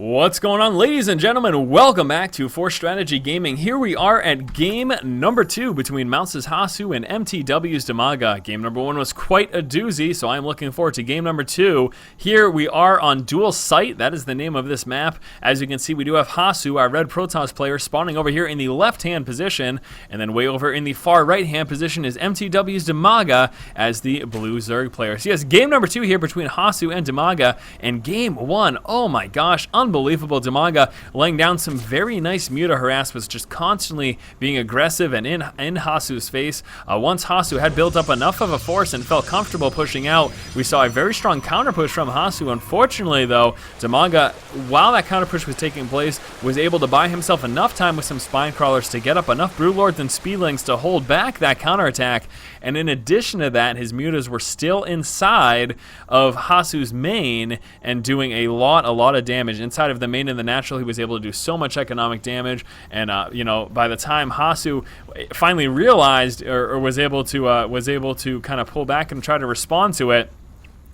What's going on, ladies and gentlemen? Welcome back to Force Strategy Gaming. Here we are at game number 2 between Mouse's Hasu and MTW's DIMAGA. Game number 1 was quite a doozy, so I'm looking forward to game number 2. Here we are on dual site. That is the name of this map. As you can see, we do have Hasu, our red Protoss player, spawning over here in the left-hand position, and then way over in the far right-hand position is MTW's DIMAGA as the blue ZerG player. So yes, game number 2 here between Hasu and DIMAGA, and game 1, oh my gosh, unbelievable. DIMAGA laying down some very nice muta harass, was just constantly being aggressive and in Hasu's face. Once Hasu had built up enough of a force and felt comfortable pushing out, we saw a very strong counter push from Hasu. Unfortunately though, DIMAGA, while that counter push was taking place, was able to buy himself enough time with some spine crawlers to get up enough broodlords and speedlings to hold back that counterattack. And in addition to that, his mutas were still inside of Hasu's main and doing a lot of damage. Inside of the main and the natural, he was able to do so much economic damage. And you know, by the time Hasu finally realized or was able to kind of pull back and try to respond to it,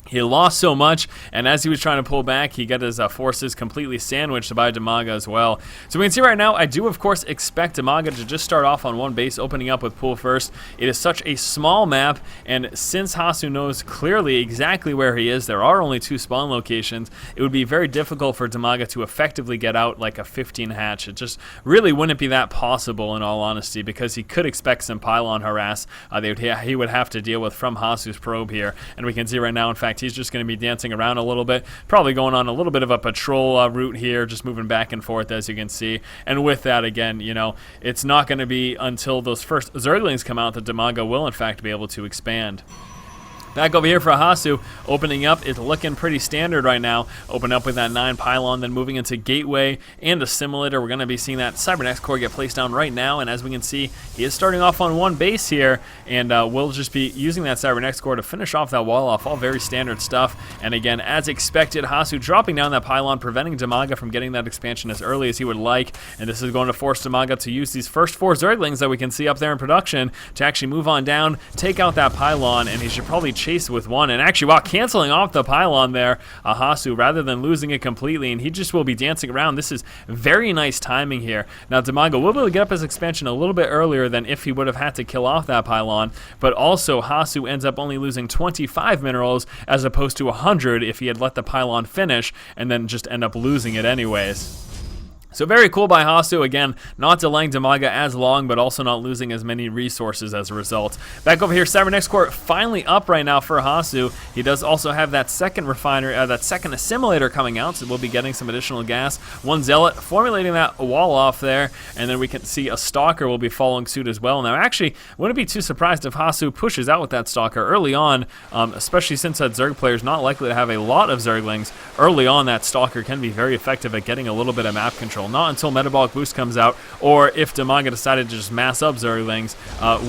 he lost so much, and as he was trying to pull back, he got his forces completely sandwiched by DIMAGA as well. So we can see right now, I do of course expect DIMAGA to just start off on one base, opening up with pool first. It is such a small map, and since Hasu knows clearly exactly where he is, there are only 2 spawn locations, it would be very difficult for DIMAGA to effectively get out like a 15 hatch. It just really wouldn't be that possible in all honesty, because he could expect some pylon harass he would have to deal with from Hasu's probe here. And we can see right now, in fact, he's just going to be dancing around a little bit, probably going on a little bit of a patrol route here, just moving back and forth, as you can see. And with that, again, you know, it's not going to be until those first Zerglings come out that DIMAGA will, in fact, be able to expand. Back over here for Hasu, opening up, it's looking pretty standard right now. Open up with that 9 pylon, then moving into gateway and assimilator. We're going to be seeing that Cybernex core get placed down right now, and as we can see, he is starting off on one base here, and we'll just be using that Cybernex core to finish off that wall off. All very standard stuff, and again, as expected, Hasu dropping down that pylon, preventing DIMAGA from getting that expansion as early as he would like, and this is going to force DIMAGA to use these first 4 Zerglings that we can see up there in production to actually move on down, take out that pylon, and he should probably chase with one, and actually while canceling off the pylon there, Hasu, rather than losing it completely, and he just will be dancing around. This is very nice timing here. Now DIMAGA will be able to get up his expansion a little bit earlier than if he would have had to kill off that pylon, but also Hasu ends up only losing 25 minerals as opposed to 100 if he had let the pylon finish and then just end up losing it anyways. So very cool by Hasu, again, not delaying DIMAGA as long, but also not losing as many resources as a result. Back over here, Cybernex core finally up right now for Hasu. He does also have that second refiner, that second assimilator coming out, so we'll be getting some additional gas. One Zealot formulating that wall off there, and then we can see a Stalker will be following suit as well. Now actually, wouldn't be too surprised if Hasu pushes out with that Stalker early on, especially since that ZerG player is not likely to have a lot of Zerglings. Early on, that Stalker can be very effective at getting a little bit of map control. Not until Metabolic Boost comes out, or if DIMAGA decided to just mass up Zerglings,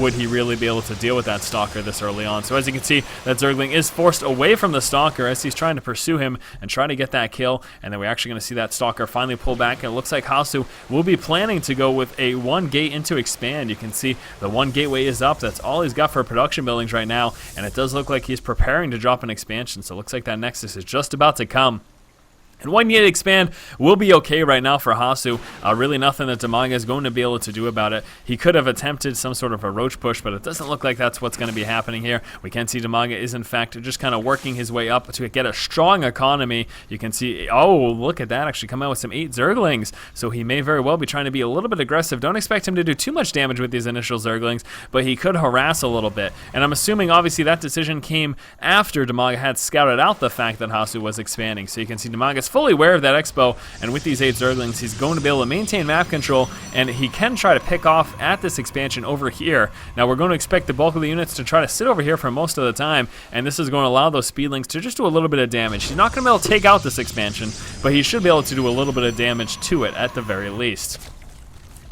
would he really be able to deal with that Stalker this early on. So as you can see, that Zergling is forced away from the Stalker as he's trying to pursue him and try to get that kill, and then we're actually going to see that Stalker finally pull back, and it looks like Hasu will be planning to go with a 1 gate into expand. You can see the 1 gateway is up. That's all he's got for production buildings right now, and it does look like he's preparing to drop an expansion, so it looks like that Nexus is just about to come. And 1 gate expand will be okay right now for Hasu. Really nothing that DIMAGA is going to be able to do about it. He could have attempted some sort of a roach push, but it doesn't look like that's what's going to be happening here. We can see DIMAGA is in fact just kind of working his way up to get a strong economy. You can see, oh, look at that, actually come out with some 8 Zerglings. So he may very well be trying to be a little bit aggressive. Don't expect him to do too much damage with these initial Zerglings, but he could harass a little bit. And I'm assuming obviously that decision came after DIMAGA had scouted out the fact that Hasu was expanding. So you can see DIMAGA's fully aware of that expo, and with these 8 Zerglings, he's going to be able to maintain map control, and he can try to pick off at this expansion over here. Now we're going to expect the bulk of the units to try to sit over here for most of the time, and this is going to allow those speedlings to just do a little bit of damage. He's not going to be able to take out this expansion, but he should be able to do a little bit of damage to it at the very least.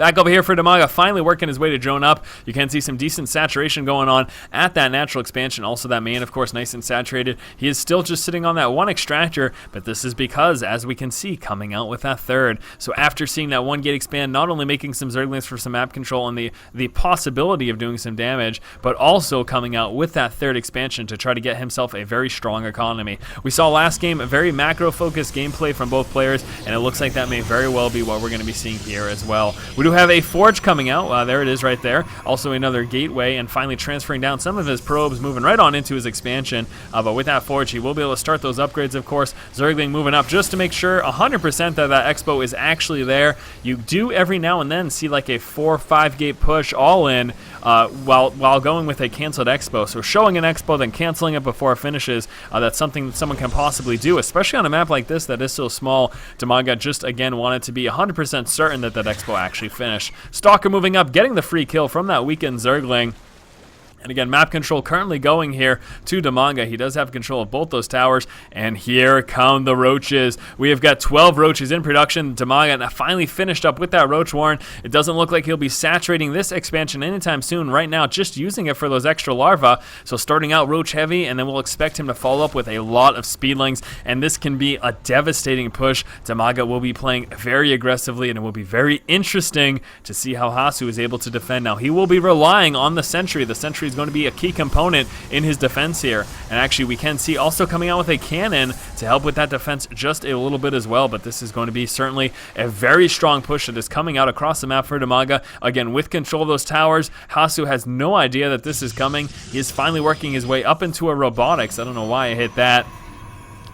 Back over here for DIMAGA, finally working his way to drone up. You can see some decent saturation going on at that natural expansion. Also that main, of course, nice and saturated. He is still just sitting on that one extractor, but this is because, as we can see, coming out with that third. So after seeing that one gate expand, not only making some Zerglings for some map control and the possibility of doing some damage, but also coming out with that third expansion to try to get himself a very strong economy. We saw last game a very macro-focused gameplay from both players, and it looks like that may very well be what we're going to be seeing here as well. We do have a forge coming out. There it is right there. Also another gateway, and finally transferring down some of his probes, moving right on into his expansion. But with that forge, he will be able to start those upgrades, of course. Zergling moving up just to make sure 100% that expo is actually there. You do every now and then see like a 4 or 5 gate push all in while going with a canceled expo. So showing an expo, then canceling it before it finishes, that's something that someone can possibly do, especially on a map like this that is so small. DIMAGA just, again, wanted to be 100% certain that expo actually finished. Stalker moving up, getting the free kill from that weakened Zergling. And again, map control currently going here to DIMAGA. He does have control of both those towers. And here come the roaches. We have got 12 roaches in production. DIMAGA finally finished up with that roach warren. It doesn't look like he'll be saturating this expansion anytime soon. Right now, just using it for those extra larvae. So starting out roach heavy, and then we'll expect him to follow up with a lot of speedlings. And this can be a devastating push. DIMAGA will be playing very aggressively, and it will be very interesting to see how Hasu is able to defend. Now, he will be relying on the sentry. The sentry is going to be a key component in his defense here, and actually we can see also coming out with a cannon to help with that defense just a little bit as well. But this is going to be certainly a very strong push that is coming out across the map for DIMAGA. Again, with control of those towers, Hasu has no idea that this is coming. He is finally working his way up into a robotics. I don't know why I hit that.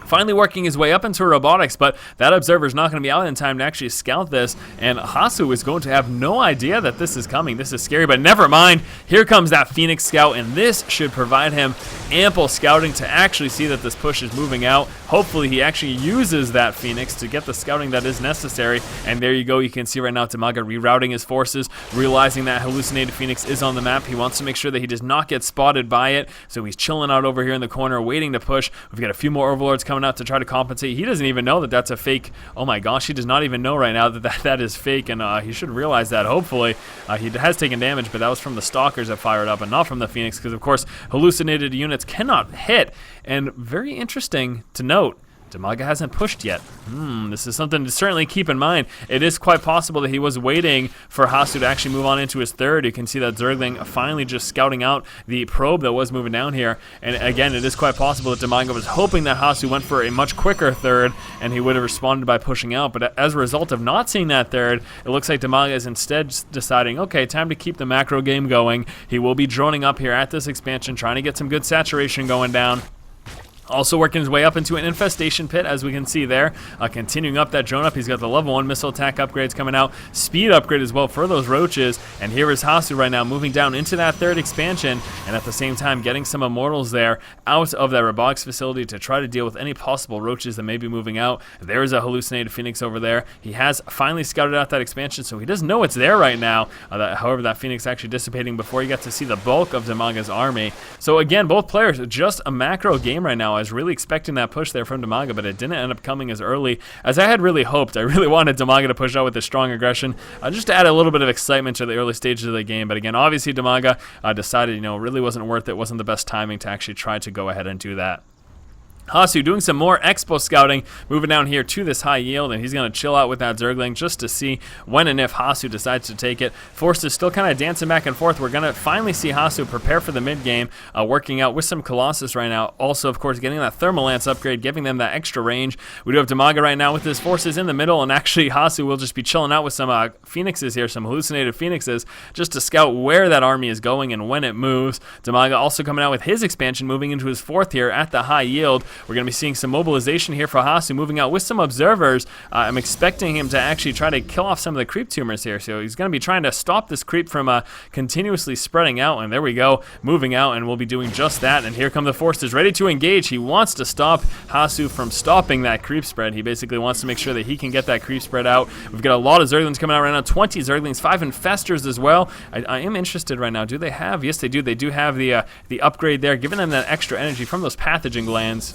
Finally working his way up into robotics, but that observer is not going to be out in time to actually scout this, and Hasu is going to have no idea that this is coming. This is scary, but never mind. Here comes that Phoenix scout, and this should provide him ample scouting to actually see that this push is moving out. Hopefully he actually uses that Phoenix to get the scouting that is necessary, and there you go. You can see right now DIMAGA rerouting his forces, realizing that hallucinated Phoenix is on the map. He wants to make sure that he does not get spotted by it, so he's chilling out over here in the corner waiting to push. We've got a few more overlords coming out to try to compensate. He doesn't even know that that's a fake. Oh my gosh, he does not even know right now that is fake, and he should realize that. Hopefully he has taken damage, but that was from the stalkers that fired up and not from the Phoenix, because of course hallucinated units cannot hit. And very interesting to note, DIMAGA hasn't pushed yet. This is something to certainly keep in mind. It is quite possible that he was waiting for Hasu to actually move on into his third. You can see that Zergling finally just scouting out the probe that was moving down here. And again, it is quite possible that DIMAGA was hoping that Hasu went for a much quicker third and he would have responded by pushing out. But as a result of not seeing that third, it looks like DIMAGA is instead deciding, okay, time to keep the macro game going. He will be droning up here at this expansion, trying to get some good saturation going down. Also working his way up into an infestation pit, as we can see there. Continuing up that drone up, he's got the level 1 missile attack upgrades coming out. Speed upgrade as well for those roaches. And here is Hasu right now moving down into that third expansion, and at the same time getting some immortals there out of that robotics facility to try to deal with any possible roaches that may be moving out. There is a hallucinated Phoenix over there. He has finally scouted out that expansion, so he doesn't know it's there right now. However, that Phoenix actually dissipating before you got to see the bulk of DIMAGA's army. So again, both players, just a macro game right now. I was really expecting that push there from DIMAGA, but it didn't end up coming as early as I had really hoped. I really wanted DIMAGA to push out with a strong aggression, just to add a little bit of excitement to the early stages of the game. But again, obviously DIMAGA decided, it really wasn't worth it. Wasn't the best timing to actually try to go ahead and do that. Hasu doing some more expo scouting, moving down here to this high yield, and he's going to chill out with that Zergling just to see when and if Hasu decides to take it. Forces still kind of dancing back and forth. We're going to finally see Hasu prepare for the mid game, working out with some Colossus right now. Also, of course, getting that Thermal Lance upgrade, giving them that extra range. We do have DIMAGA right now with his forces in the middle, and actually Hasu will just be chilling out with some Phoenixes here, some hallucinated Phoenixes, just to scout where that army is going and when it moves. DIMAGA also coming out with his expansion, moving into his fourth here at the high yield. We're going to be seeing some mobilization here for Hasu, moving out with some observers. I'm expecting him to actually try to kill off some of the creep tumors here. So he's going to be trying to stop this creep from continuously spreading out. And there we go, moving out, and we'll be doing just that. And here come the forces ready to engage. He wants to stop Hasu from stopping that creep spread. He basically wants to make sure that he can get that creep spread out. We've got a lot of Zerglings coming out right now, 20 Zerglings, 5 infestors as well. I am interested right now. Do they have? Yes, they do. They do have the upgrade there, giving them that extra energy from those pathogen glands.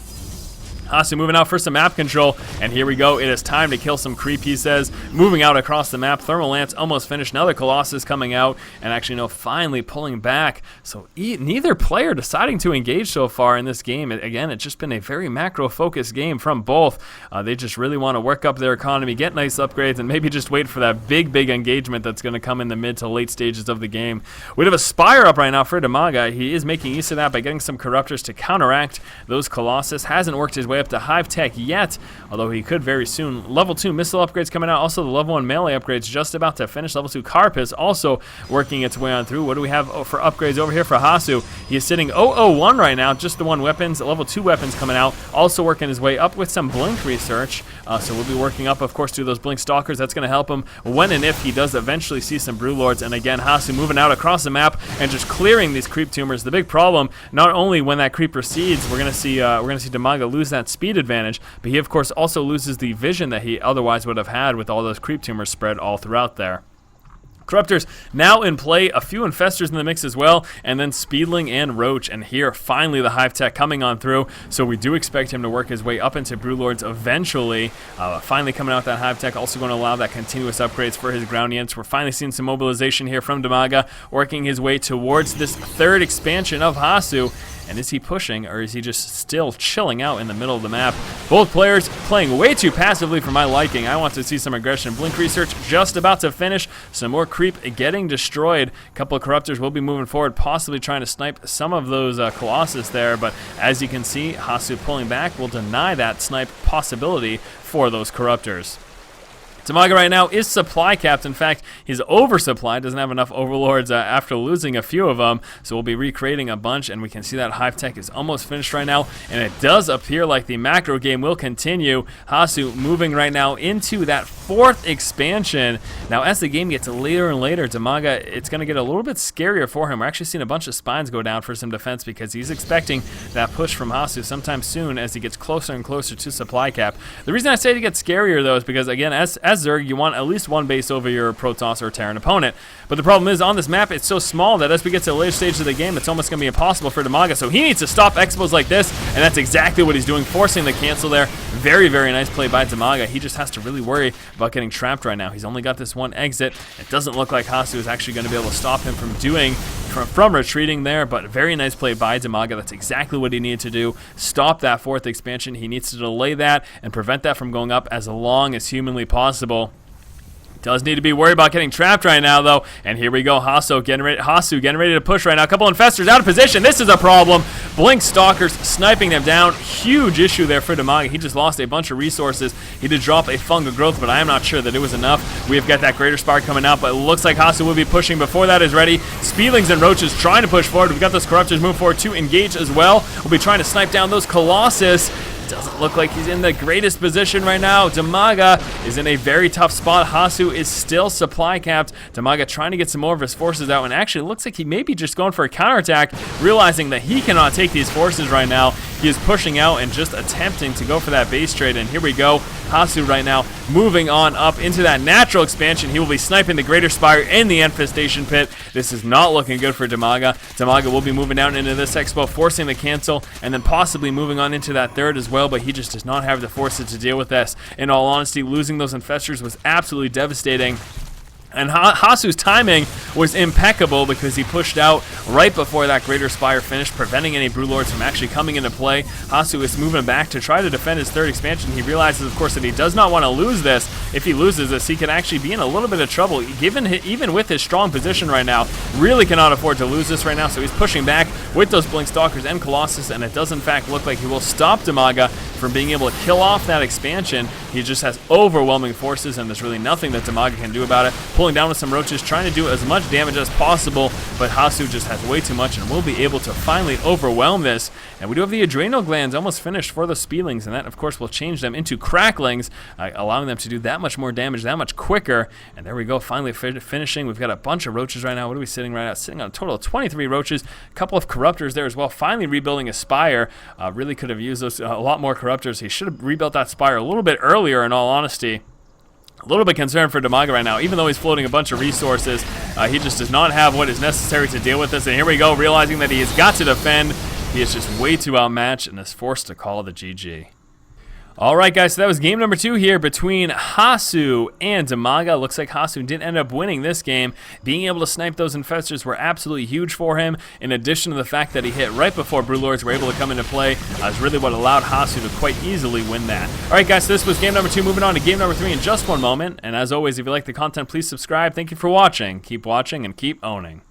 Hasu moving out for some map control, and here we go. It is time to kill some creep, he says. Moving out across the map. Thermal Lance almost finished. Another Colossus coming out, and actually, no, finally pulling back. So neither player deciding to engage so far in this game. Again, it's just been a very macro-focused game from both. They just really want to work up their economy, get nice upgrades, and maybe just wait for that big engagement that's going to come in the mid to late stages of the game. We have a Spire up right now for DIMAGA. He is making use of that by getting some Corruptors to counteract those Colossus. Hasn't worked his way up to Hive Tech yet, although he could very soon. Level 2 missile upgrades coming out. Also, the level 1 melee upgrades just about to finish. Level 2 Carapace also working its way on through. What do we have for upgrades over here for Hasu? He is sitting 001 right now, just the 1 weapons. Level 2 weapons coming out. Also working his way up with some Blink research. So we'll be working up, of course, to those Blink Stalkers. That's going to help him when and if he does eventually see some Brewlords. And again, Hasu moving out across the map and just clearing these creep tumors. The big problem, not only when that creep recedes, we're going to see DIMAGA lose that speed advantage, but he of course also loses the vision that he otherwise would have had with all those creep tumors spread all throughout there. Corruptors now in play, a few Infestors in the mix as well, and then Speedling and Roach, and here finally the Hive Tech coming on through, so we do expect him to work his way up into Brewlords eventually. Finally coming out with that Hive Tech, also going to allow that continuous upgrades for his ground units. We're finally seeing some mobilization here from DIMAGA, working his way towards this 3rd expansion of Hasu. And is he pushing, or is he just still chilling out in the middle of the map? Both players playing way too passively for my liking. I want to see some aggression. Blink research just about to finish. Some more creep getting destroyed. A couple of Corruptors will be moving forward, possibly trying to snipe some of those Colossus there. But as you can see, Hasu pulling back will deny that snipe possibility for those Corruptors. DIMAGA right now is supply capped. In fact, he's oversupplied, doesn't have enough Overlords after losing a few of them, so we'll be recreating a bunch, and we can see that Hive Tech is almost finished right now, and it does appear like the macro game will continue. Hasu moving right now into that 4th expansion. Now, as the game gets later and later, DIMAGA, it's going to get a little bit scarier for him. We're actually seeing a bunch of spines go down for some defense because he's expecting that push from Hasu sometime soon as he gets closer and closer to supply cap. The reason I say it gets scarier, though, is because, again, as Zerg, you want at least 1 base over your Protoss or Terran opponent. But the problem is, on this map, it's so small that as we get to the later stages of the game, it's almost going to be impossible for DIMAGA. So he needs to stop expos like this, and that's exactly what he's doing, forcing the cancel there. Very, very nice play by DIMAGA. He just has to really worry about getting trapped right now. He's only got this 1 exit. It doesn't look like Hasu is actually going to be able to stop him from retreating there, but very nice play by DIMAGA. That's exactly what he needed to do. Stop that 4th expansion. He needs to delay that and prevent that from going up as long as humanly possible. Does need to be worried about getting trapped right now, though. And here we go. Hasu getting ready to push right now. A couple Infestors out of position. This is a problem. Blink Stalkers sniping them down. Huge issue there for DIMAGA. He just lost a bunch of resources. He did drop a Fungal Growth, but I am not sure that it was enough. We have got that Greater Spire coming out, but it looks like Hasu will be pushing before that is ready. Speedlings and Roaches trying to push forward. We've got those Corruptors move forward to engage as well. We'll be trying to snipe down those Colossus. Doesn't look like he's in the greatest position right now. DIMAGA is in a very tough spot. Hasu is still supply capped. DIMAGA trying to get some more of his forces out, and actually it looks like he may be just going for a counterattack, realizing that he cannot take these forces right now. He is pushing out and just attempting to go for that base trade, and here we go. Hasu right now moving on up into that natural expansion. He will be sniping the Greater Spire in the Infestation Pit. This is not looking good for DIMAGA. DIMAGA will be moving down into this expo, forcing the cancel, and then possibly moving on into that 3rd as well, but he just does not have the forces to deal with this. In all honesty, losing those Infestors was absolutely devastating. And Hasu's timing was impeccable because he pushed out right before that Greater Spire finished, preventing any Brewlords from actually coming into play. Hasu is moving back to try to defend his 3rd expansion. He realizes, of course, that he does not want to lose this. If he loses this, he can actually be in a little bit of trouble, even with his strong position right now. Really cannot afford to lose this right now, so he's pushing back with those Blink Stalkers and Colossus, and it does in fact look like he will stop DIMAGA from being able to kill off that expansion. He just has overwhelming forces, and there's really nothing that DIMAGA can do about it. Pulling down with some Roaches, trying to do as much damage as possible, but Hasu just has way too much and will be able to finally overwhelm this. And we do have the Adrenal Glands almost finished for the Speedlings, and that of course will change them into Cracklings, allowing them to do that much more damage that much quicker. And there we go, finally finishing. We've got a bunch of Roaches right now. What are we sitting right at? Sitting on a total of 23 Roaches, a couple of Corruptors there as well, finally rebuilding a Spire. Really could have used those a lot more Corruptors. He should have rebuilt that Spire a little bit earlier, in all honesty. A little bit concerned for DIMAGA right now. Even though he's floating a bunch of resources, he just does not have what is necessary to deal with this. And here we go, realizing that he has got to defend. He is just way too outmatched and is forced to call the GG. Alright guys, so that was game number 2 here between Hasu and DIMAGA. Looks like Hasu did end up winning this game. Being able to snipe those infestors were absolutely huge for him, in addition to the fact that he hit right before Brewlords were able to come into play. Is really what allowed Hasu to quite easily win that. Alright guys, so this was game number 2. Moving on to game number 3 in just one moment. And as always, if you like the content, please subscribe. Thank you for watching. Keep watching and keep owning.